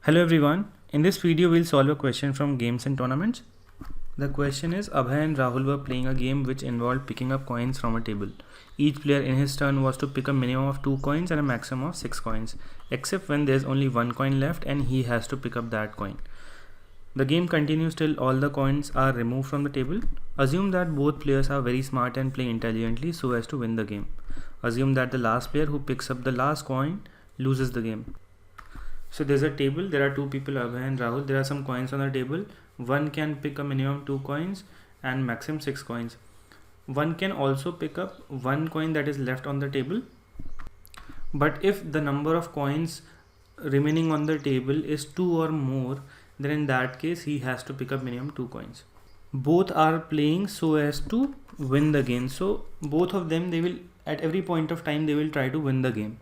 Hello everyone, in this video we'll solve a question from Games and Tournaments. The question is, Abhay and Rahul were playing a game which involved picking up coins from a table. Each player in his turn was to pick a minimum of 2 coins and a maximum of 6 coins, except when there's only 1 coin left and he has to pick up that coin. The game continues till all the coins are removed from the table. Assume that both players are very smart and play intelligently so as to win the game. Assume that the last player who picks up the last coin loses the game. So there's a table, there are two people, Abhay and Rahul. There are some coins on the table. One can pick a minimum 2 coins and maximum 6 coins. One can also pick up 1 coin that is left on the table. But if the number of coins remaining on the table is 2 or more, then in that case he has to pick up minimum 2 coins. Both are playing so as to win the game. So both of them, they will at every point of time they will try to win the game.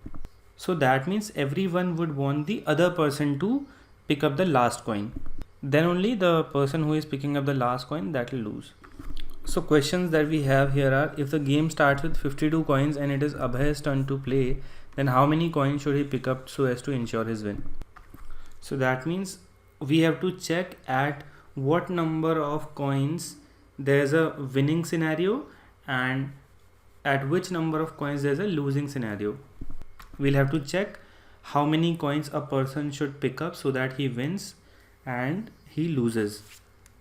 So that means everyone would want the other person to pick up the last coin. Then only the person who is picking up the last coin, that will lose. So questions that we have here are, if the game starts with 52 coins and it is Abhay's turn to play, then how many coins should he pick up so as to ensure his win? So that means we have to check at what number of coins there is a winning scenario and at which number of coins there is a losing scenario. We'll have to check how many coins a person should pick up so that he wins and he loses.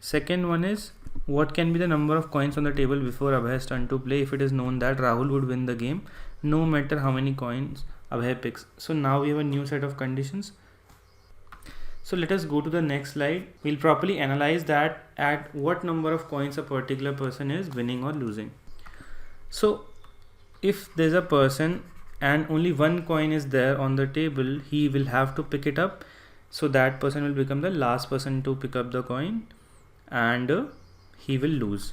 Second one is, what can be the number of coins on the table before Abhay's turn to play if it is known that Rahul would win the game no matter how many coins Abhay picks. So now we have a new set of conditions. So let us go to the next slide. We'll properly analyze that at what number of coins a particular person is winning or losing. So if there's a person and only 1 coin is there on the table, he will have to pick it up. So that person will become the last person to pick up the coin and he will lose.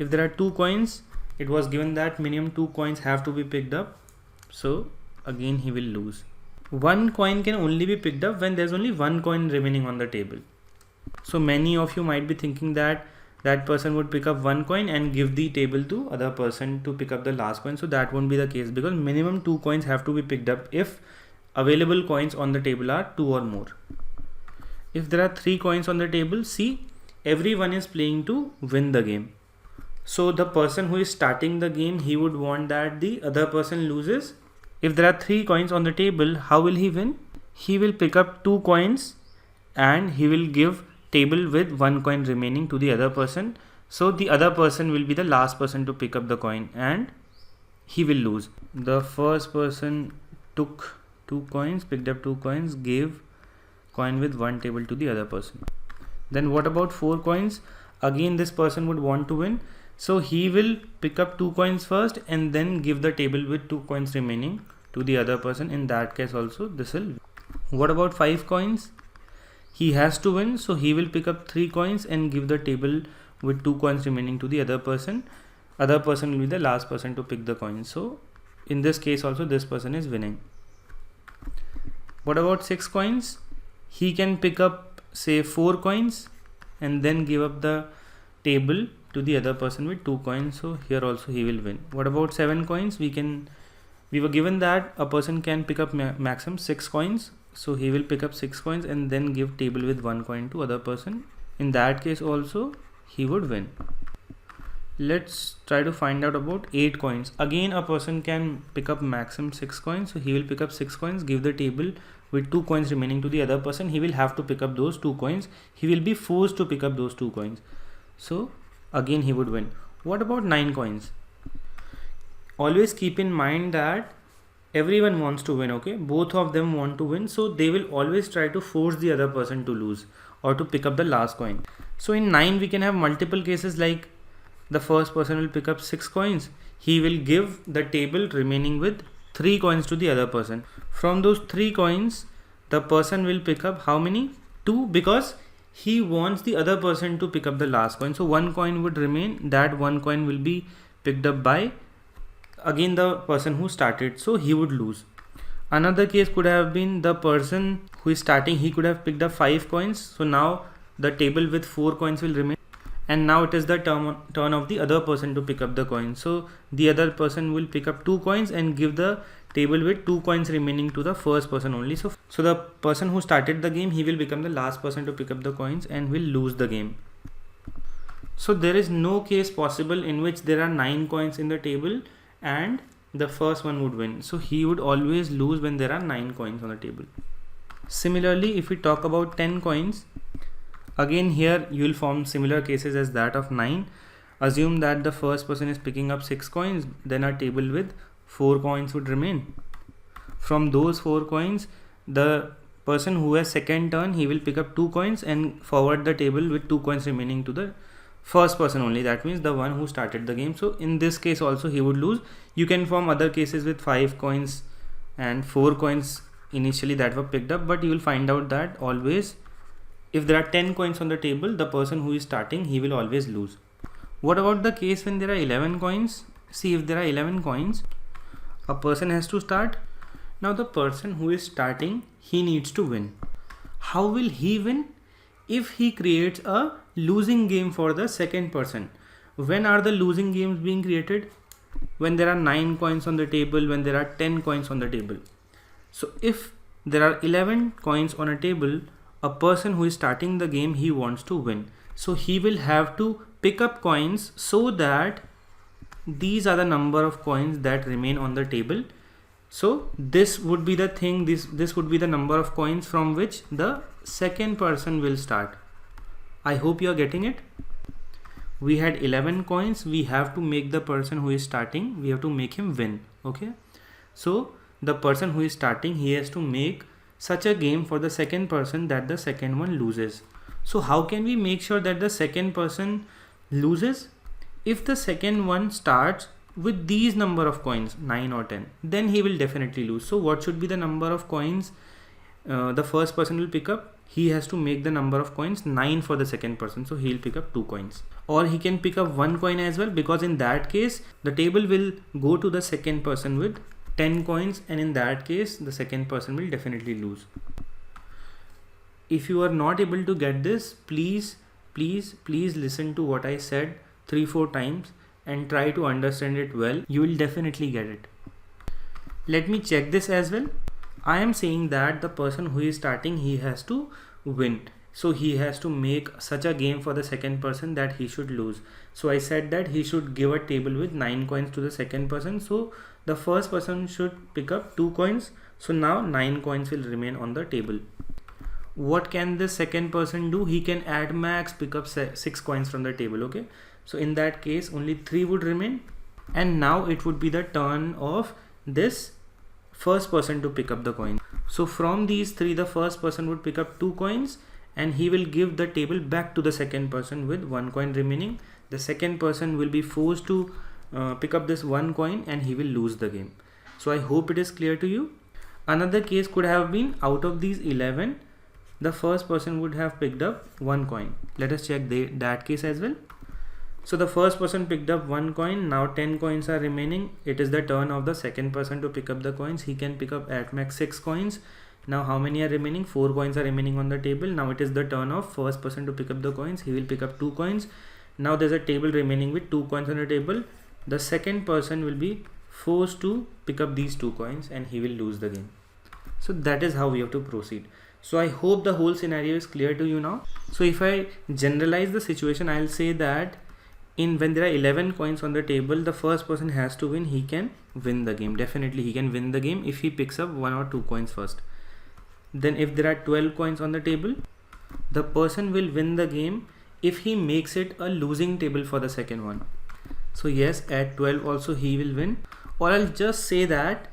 If there are 2 coins, it was given that minimum 2 coins have to be picked up. So again he will lose. 1 coin can only be picked up when there's only 1 coin remaining on the table. So many of you might be thinking that that person would pick up 1 coin and give the table to other person to pick up the last coin. So that won't be the case because minimum 2 coins have to be picked up if available coins on the table are 2 or more. If there are 3 coins on the table, see, everyone is playing to win the game. So the person who is starting the game, he would want that the other person loses. If there are 3 coins on the table, how will he win? He will pick up 2 coins and he will give table with 1 coin remaining to the other person. So the other person will be the last person to pick up the coin and he will lose. The first person took 2 coins, picked up 2 coins, gave coin with 1 table to the other person. Then what about 4 coins? Again this person would want to win. So he will pick up 2 coins first and then give the table with 2 coins remaining to the other person. In that case also this will. What about 5 coins? He has to win, so he will pick up 3 coins and give the table with 2 coins remaining to the other person. Other person will be the last person to pick the coin. So in this case also this person is winning. What about 6 coins? He can pick up say 4 coins and then give up the table to the other person with 2 coins. So here also he will win. What about 7 coins? We were given that a person can pick up maximum 6 coins. So he will pick up 6 coins and then give table with 1 coin to other person. In that case also he would win. Let's try to find out about 8 coins. Again a person can pick up maximum 6 coins. So he will pick up 6 coins, give the table with 2 coins remaining to the other person. He will have to pick up those 2 coins. He will be forced to pick up those 2 coins. So again he would win. What about 9 coins? Always keep in mind that everyone wants to win, okay? Both of them want to win, so they will always try to force the other person to lose or to pick up the last coin. So in 9 we can have multiple cases, like the first person will pick up 6 coins. He will give the table remaining with 3 coins to the other person. From those 3 coins, the person will pick up how many? 2, because he wants the other person to pick up the last coin. So 1 coin would remain. That 1 coin will be picked up by again the person who started, so he would lose. Another case could have been the person who is starting, he could have picked up 5 coins. So now the table with 4 coins will remain and now it is the turn of the other person to pick up the coin. So the other person will pick up 2 coins and give the table with 2 coins remaining to the first person only. So the person who started the game, he will become the last person to pick up the coins and will lose the game. So there is no case possible in which there are 9 coins in the table and the first one would win. So he would always lose when there are 9 coins on the table. Similarly, if we talk about 10 coins, again here you will form similar cases as that of 9. Assume that the first person is picking up 6 coins, then a table with 4 coins would remain. From those 4 coins, the person who has second turn, he will pick up 2 coins and forward the table with 2 coins remaining to the first person only. That means the one who started the game. So in this case also he would lose. You can form other cases with 5 coins and 4 coins initially that were picked up, but you will find out that always if there are 10 coins on the table, the person who is starting, he will always lose. What about the case when there are 11 coins? See, if there are 11 coins, a person has to start. Now the person who is starting, he needs to win. How will he win? If he creates a losing game for the second person. When are the losing games being created? When there are 9 coins on the table, when there are 10 coins on the table. So if there are 11 coins on a table, a person who is starting the game, he wants to win. So he will have to pick up coins so that these are the number of coins that remain on the table. So this would be the thing, this would be the number of coins from which the second person will start. I hope you are getting it. We had 11 coins. We have to make the person who is starting, we have to make him win. Okay. So the person who is starting, he has to make such a game for the second person that the second one loses. So how can we make sure that the second person loses? If the second one starts with these number of coins, 9 or 10, then he will definitely lose. So what should be the number of coins the first person will pick up? He has to make the number of coins 9 for the second person. So he'll pick up 2 coins. Or he can pick up 1 coin as well, because in that case, the table will go to the second person with 10 coins, and in that case, the second person will definitely lose. If you are not able to get this, please listen to what I said 3-4 times and try to understand it well. You will definitely get it. Let me check this as well. I am saying that the person who is starting, he has to win. So he has to make such a game for the second person that he should lose. So I said that he should give a table with 9 coins to the second person. So the first person should pick up 2 coins. So now 9 coins will remain on the table. What can the second person do? He can at max pick up 6 coins from the table. Okay. So in that case, only 3 would remain. And now it would be the turn of this first person to pick up the coin. So from these 3, the first person would pick up 2 coins and he will give the table back to the second person with 1 coin remaining. The second person will be forced to pick up this 1 coin and he will lose the game. So I hope it is clear to you. Another case could have been, out of these 11, the first person would have picked up 1 coin. Let us check that case as well. So the first person picked up 1 coin. Now 10 coins are remaining. It is the turn of the second person to pick up the coins. He can pick up at max 6 coins. Now how many are remaining? 4 coins are remaining on the table. Now it is the turn of first person to pick up the coins. He will pick up 2 coins. Now there's a table remaining with 2 coins on the table. The second person will be forced to pick up these 2 coins and he will lose the game. So that is how we have to proceed. So I hope the whole scenario is clear to you now. So if I generalize the situation, I'll say that when there are 11 coins on the table, the first person has to win. He can win the game. Definitely he can win the game if he picks up 1 or 2 coins first. Then if there are 12 coins on the table, the person will win the game if he makes it a losing table for the second one. So yes, at 12 also he will win. Or I'll just say that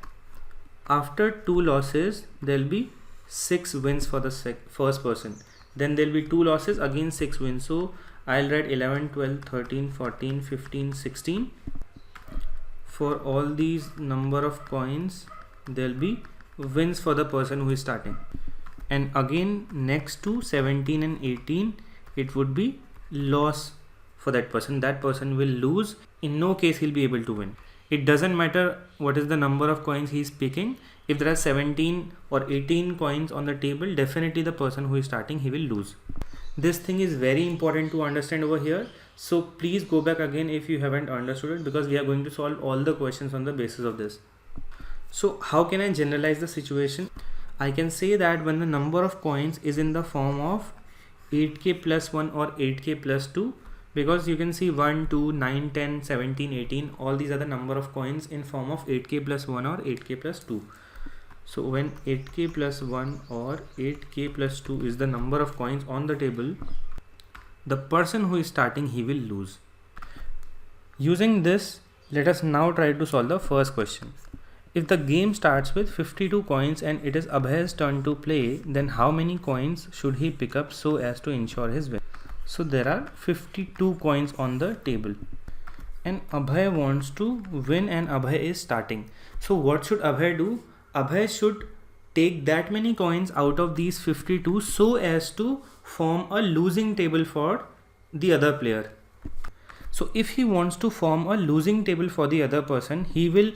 after 2 losses, there will be 6 wins for the first person. Then there will be 2 losses, again 6 wins. So I'll write 11, 12, 13, 14, 15, 16. For all these number of coins, there will be wins for the person who is starting. And again, next to 17 and 18, it would be loss for that person. That person will lose. In no case he'll be able to win. It doesn't matter what is the number of coins he's picking. If there are 17 or 18 coins on the table, definitely the person who is starting, he will lose. This thing is very important to understand over here. So please go back again if you haven't understood it, because we are going to solve all the questions on the basis of this. So how can I generalize the situation? I can say that when the number of coins is in the form of 8k plus 1 or 8k plus 2, because you can see 1, 2, 9, 10, 17, 18, all these are the number of coins in form of 8k plus 1 or 8k plus 2. So when 8k plus 1 or 8k plus 2 is the number of coins on the table, the person who is starting, he will lose. Using this, let us now try to solve the first question. If the game starts with 52 coins and it is Abhay's turn to play, then how many coins should he pick up so as to ensure his win? So there are 52 coins on the table and Abhay wants to win and Abhay is starting. So what should Abhay do? Abhay should take that many coins out of these 52 so as to form a losing table for the other player. So if he wants to form a losing table for the other person, he will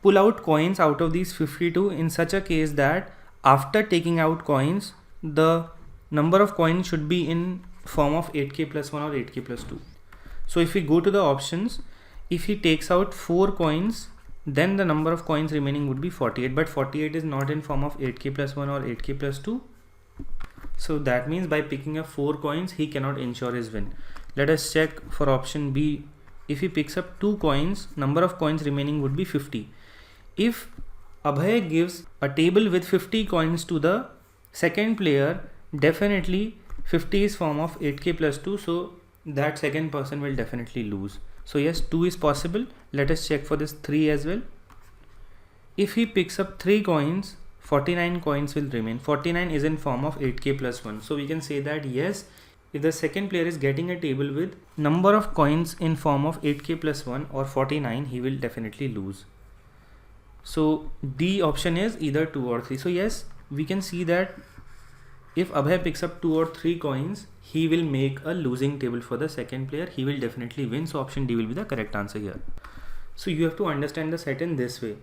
pull out coins out of these 52 in such a case that after taking out coins, the number of coins should be in form of 8k plus 1 or 8k plus 2. So if we go to the options, if he takes out 4 coins, then the number of coins remaining would be 48, but 48 is not in form of 8k plus 1 or 8k plus 2. So that means by picking up 4 coins, he cannot ensure his win. Let us check for option B. If he picks up 2 coins, number of coins remaining would be 50. If Abhay gives a table with 50 coins to the second player, definitely 50 is form of 8k plus 2, so that second person will definitely lose. So yes, 2 is possible. Let us check for this 3 as well. If he picks up 3 coins, 49 coins will remain. 49 is in form of 8k plus 1. So we can say that yes, if the second player is getting a table with number of coins in form of 8k plus 1 or 49, he will definitely lose. So D option is either 2 or 3. So yes, we can see that if Abhay picks up 2 or 3 coins, he will make a losing table for the second player. He will definitely win. So option D will be the correct answer here. So you have to understand the set in this way.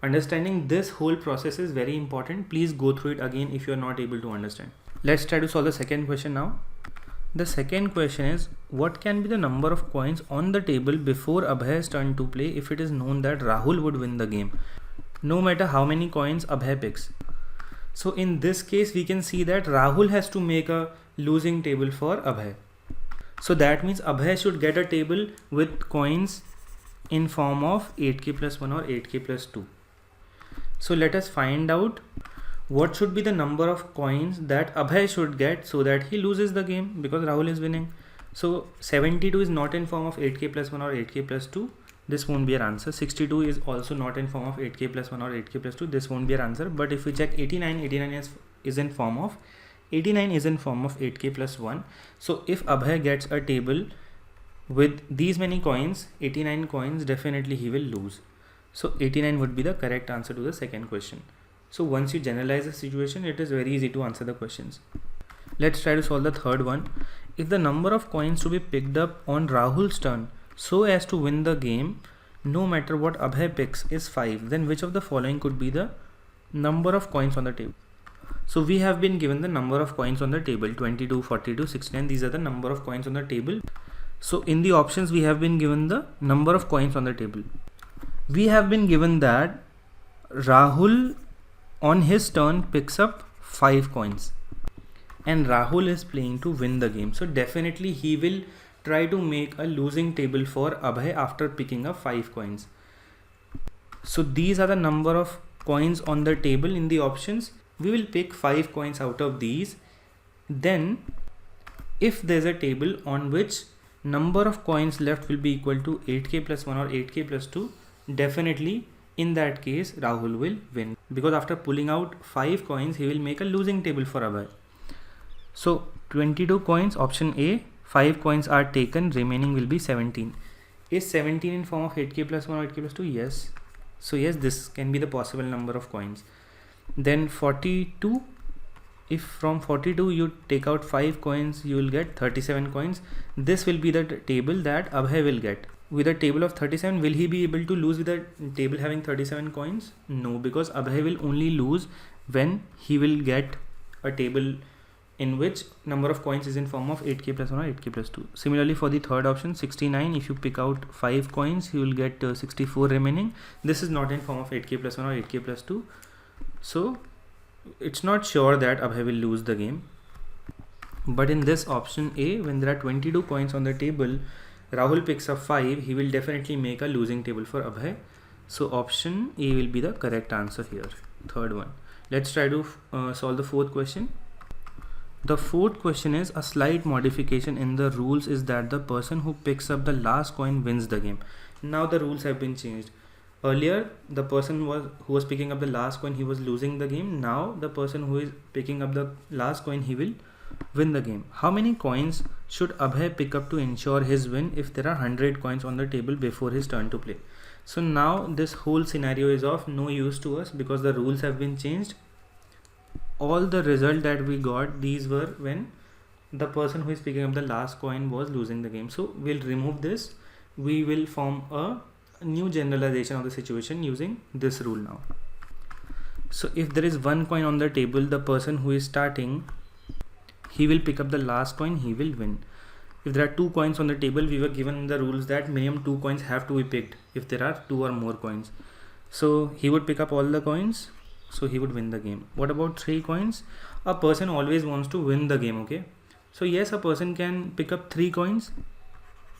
Understanding this whole process is very important. Please go through it again if you are not able to understand. Let's try to solve the second question now. The second question is, what can be the number of coins on the table before Abhay's turn to play if it is known that Rahul would win the game, no matter how many coins Abhay picks? So in this case, we can see that Rahul has to make a losing table for Abhay. So that means Abhay should get a table with coins in form of 8k plus 1 or 8k plus 2. So let us find out what should be the number of coins that Abhay should get so that he loses the game because Rahul is winning. So 72 is not in form of 8k plus 1 or 8k plus 2. This won't be our answer. 62 is also not in form of 8k plus 1 or 8k plus 2. This won't be our answer. But if we check 89, 89 is in form of 8k plus 1. So if Abhay gets a table with these many coins, 89 coins, definitely he will lose. So 89 would be the correct answer to the second question. So once you generalize the situation, it is very easy to answer the questions. Let's try to solve the third one. If the number of coins to be picked up on Rahul's turn so as to win the game, no matter what Abhay picks, is 5, then which of the following could be the number of coins on the table? So we have been given the number of coins on the table, 22, 42, 69. These are the number of coins on the table. So in the options, we have been given the number of coins on the table. We have been given that Rahul on his turn picks up 5 coins and Rahul is playing to win the game. So definitely he will try to make a losing table for Abhay after picking up 5 coins. So these are the number of coins on the table in the options. We will pick 5 coins out of these. Then if there's a table on which number of coins left will be equal to 8k plus 1 or 8k plus 2, definitely in that case Rahul will win because after pulling out 5 coins he will make a losing table for Abhay. So 22 coins, option A, 5 coins are taken, remaining will be 17. Is 17 in form of 8k plus 1 or 8k plus 2? Yes. So yes, this can be the possible number of coins. Then 42, if from 42 you take out 5 coins, you will get 37 coins. This will be the table that Abhay will get. With a table of 37, will he be able to lose with a table having 37 coins? No, because Abhay will only lose when he will get a table in which number of coins is in form of 8k plus 1 or 8k plus 2. Similarly, for the third option 69, if you pick out 5 coins, you will get 64 remaining. This is not in form of 8k plus 1 or 8k plus 2. So it's not sure that Abhay will lose the game. But in this option A, when there are 22 coins on the table, Rahul picks up 5, he will definitely make a losing table for Abhay. So option A will be the correct answer here, third one. Let's try to solve the fourth question. The fourth question is, a slight modification in the rules is that the person who picks up the last coin wins the game. Now the rules have been changed. Earlier, the person who was picking up the last coin, he was losing the game. Now the person who is picking up the last coin, he will win the game. How many coins should Abhay pick up to ensure his win if there are 100 coins on the table before his turn to play? So now this whole scenario is of no use to us because the rules have been changed. All the result that we got, these were when the person who is picking up the last coin was losing the game. So we'll remove this. We will form a new generalization of the situation using this rule now. So if there is 1 coin on the table, the person who is starting, he will pick up the last coin, he will win. If there are 2 coins on the table, we were given the rules that minimum 2 coins have to be picked if there are 2 or more coins. So he would pick up all the coins, so he would win the game. What about 3 coins? A person always wants to win the game, okay? So yes, a person can pick up 3 coins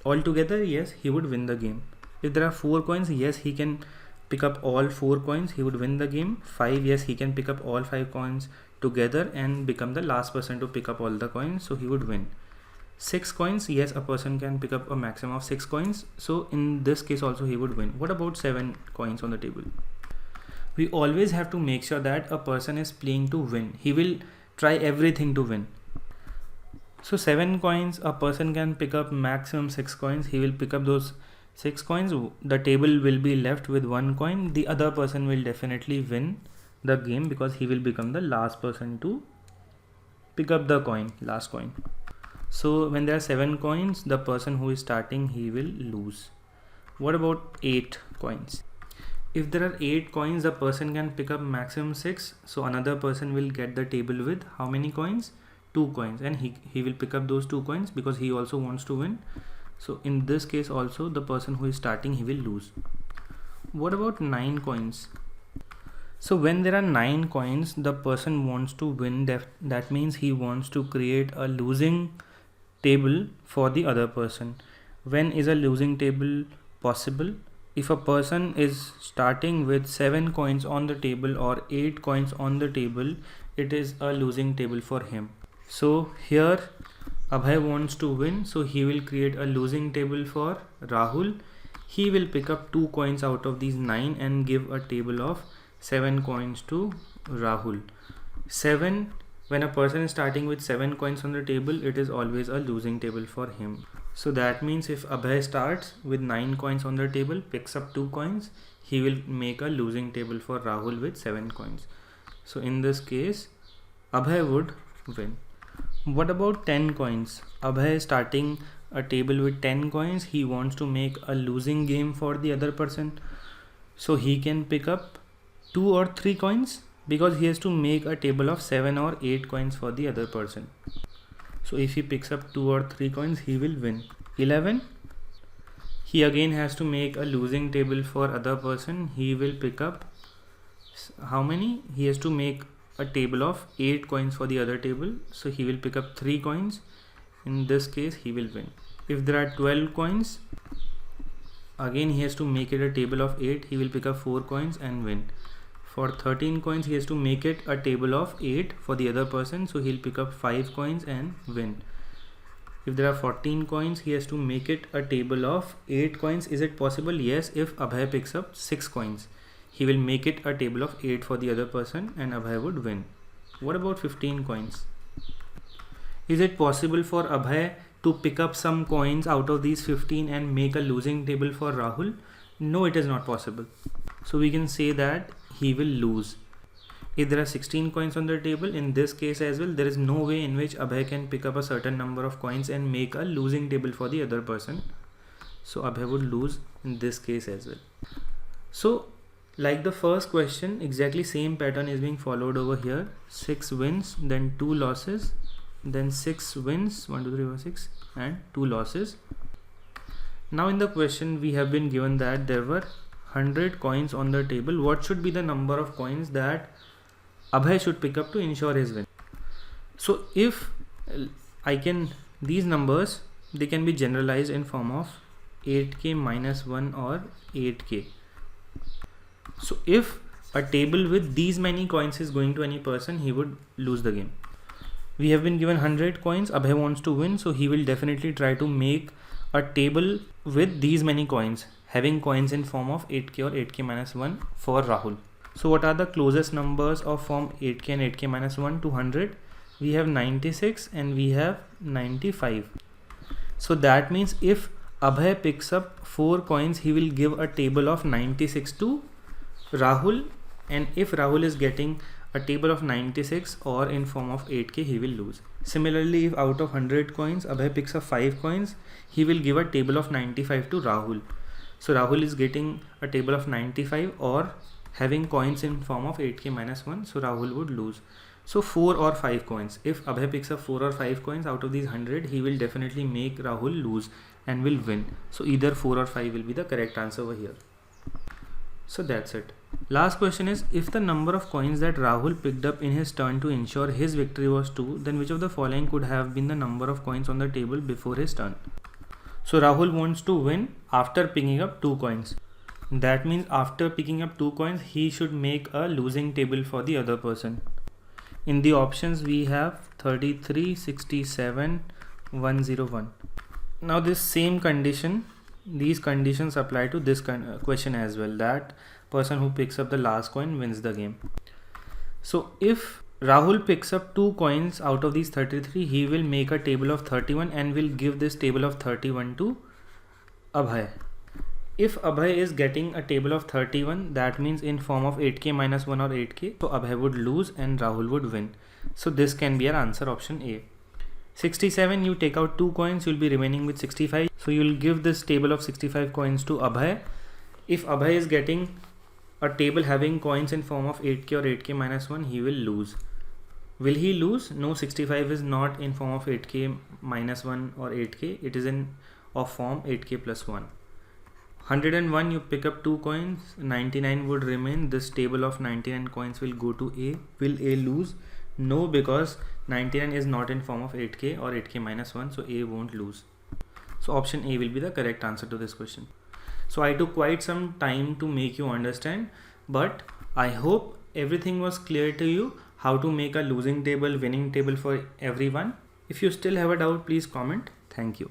altogether, yes, he would win the game. If there are 4 coins, yes, he can pick up all 4 coins, he would win the game. 5, yes, he can pick up all 5 coins together and become the last person to pick up all the coins, so he would win. 6 coins, yes, a person can pick up a maximum of 6 coins, so in this case also he would win. What about 7 coins on the table? We always have to make sure that a person is playing to win. He will try everything to win. So 7 coins, a person can pick up maximum 6 coins. He will pick up those 6 coins. The table will be left with 1 coin. The other person will definitely win the game because he will become the last person to pick up the coin, last coin. So when there are 7 coins, the person who is starting, he will lose. What about 8 coins? If there are 8 coins, the person can pick up maximum 6. So another person will get the table with how many coins? 2 coins, and he will pick up those 2 coins because he also wants to win. So in this case also, the person who is starting, he will lose. What about 9 coins? So when there are 9 coins, the person wants to win. That means he wants to create a losing table for the other person. When is a losing table possible? If a person is starting with 7 coins on the table or 8 coins on the table, it is a losing table for him. So here Abhay wants to win, so he will create a losing table for Rahul. He will pick up 2 coins out of these 9 and give a table of 7 coins to Rahul. 7, when a person is starting with 7 coins on the table, it is always a losing table for him. So that means if Abhay starts with 9 coins on the table, picks up 2 coins, he will make a losing table for Rahul with 7 coins. So in this case, Abhay would win. What about 10 coins? Abhay is starting a table with 10 coins. He wants to make a losing game for the other person. So he can pick up 2 or 3 coins because he has to make a table of 7 or 8 coins for the other person. So if he picks up 2 or 3 coins, he will win. 11, he again has to make a losing table for other person. He will pick up how many? He has to make a table of 8 coins for the other table. So he will pick up 3 coins. In this case, he will win. If there are 12 coins, again he has to make it a table of 8. He will pick up 4 coins and win. For 13 coins, he has to make it a table of 8 for the other person. So he'll pick up 5 coins and win. If there are 14 coins, he has to make it a table of 8 coins. Is it possible? Yes, if Abhay picks up 6 coins. He will make it a table of 8 for the other person and Abhay would win. What about 15 coins? Is it possible for Abhay to pick up some coins out of these 15 and make a losing table for Rahul? No, it is not possible. So we can say that he will lose. If there are 16 coins on the table, in this case as well, there is no way in which Abhay can pick up a certain number of coins and make a losing table for the other person. So Abhay would lose in this case as well. So like the first question, exactly same pattern is being followed over here. 6 wins, then 2 losses, then 6 wins, 1 2 3 4 6, and 2 losses. Now in the question we have been given that there were 100 coins on the table. What should be the number of coins that Abhay should pick up to ensure his win? So if these numbers, they can be generalized in form of 8k minus 1 or 8k. So if a table with these many coins is going to any person, he would lose the game. We have been given 100 coins. Abhay wants to win, so he will definitely try to make a table with these many coins, having coins in form of 8k or 8k minus 1 for Rahul. So what are the closest numbers of form 8k and 8k minus 1 to 100? We have 96 and we have 95. So that means if Abhay picks up 4 coins, he will give a table of 96 to Rahul, and if Rahul is getting a table of 96 or in form of 8k, he will lose. Similarly, if out of 100 coins Abhay picks up 5 coins, he will give a table of 95 to Rahul. So Rahul is getting a table of 95 or having coins in form of 8k minus 1, so Rahul would lose. So 4 or 5 coins. If Abhay picks up 4 or 5 coins out of these 100, he will definitely make Rahul lose and will win. So either 4 or 5 will be the correct answer over here. So that's it. Last question is, if the number of coins that Rahul picked up in his turn to ensure his victory was 2, then which of the following could have been the number of coins on the table before his turn? So Rahul wants to win after picking up 2 coins. That means after picking up 2 coins, he should make a losing table for the other person. In the options we have 33, 67, 101. Now this same condition, these conditions apply to this question as well, that person who picks up the last coin wins the game. So if Rahul picks up 2 coins out of these 33, he will make a table of 31 and will give this table of 31 to Abhay. If Abhay is getting a table of 31, that means in form of 8k minus 1 or 8k, so Abhay would lose and Rahul would win. So this can be our answer, option A. 67, you take out 2 coins, you'll be remaining with 65. So you'll give this table of 65 coins to Abhay. If Abhay is getting a table having coins in form of 8k or 8k minus 1, he will lose. Will he lose? No, 65 is not in form of 8k minus 1 or 8k. It is in of form 8k plus 1. 101, you pick up 2 coins, 99 would remain. This table of 99 coins will go to A. Will A lose? No, because 99 is not in form of 8k or 8k minus 1, so A won't lose. So option A will be the correct answer to this question. So I took quite some time to make you understand, but I hope everything was clear to you, how to make a losing table, winning table for everyone. If you still have a doubt, please comment. Thank you.